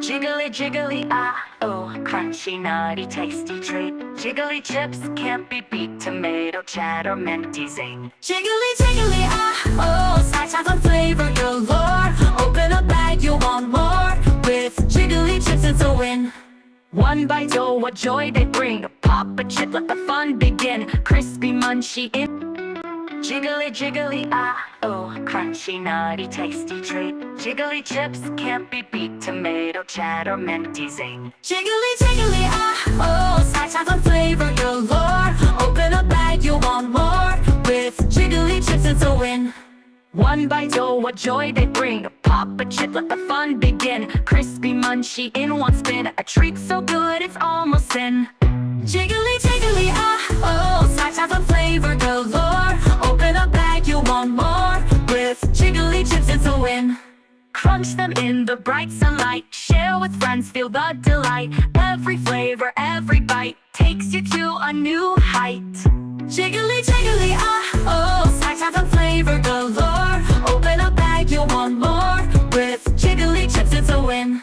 Jiggly, jiggly, ah, oh, crunchy, nutty, tasty treat. Jiggly chips can't be beat. Tomato, cheddar, minty, zing. Jiggly, jiggly, ah, oh, sunshine and flavor galore. Open a bag, you'll want more. With jiggly chips, it's a win. One bite, oh, what joy they bring. Pop a chip, let the fun begin. Crispy, munchy, in. Jiggly, jiggly, ah, oh, crunchy, nutty, tasty treat. Jiggly chips can't be beat. Tomato, cheddar, minty, zing. Jiggly, jiggly, ah, oh, sunshine and flavor galore. Open a bag, you'll want more. With jiggly chips, it's a win. One bite, oh, what joy they bring. Pop a chip, let the fun begin. Crispy, munchy, in one spin. A treat so good, it's almost sin. Jiggly, jiggly, ah, oh, sunshine and flavor galore. Open a bag, you'll want more. With jiggly chips, it's a win. Crunch them in the bright sunlight. Share with friends, feel the delight. Every flavor, every bite takes you to a new height. Jiggly, jiggly, ah, oh, sunshine and flavor galore. Open a bag, you'll want more. With jiggly chips, it's a win.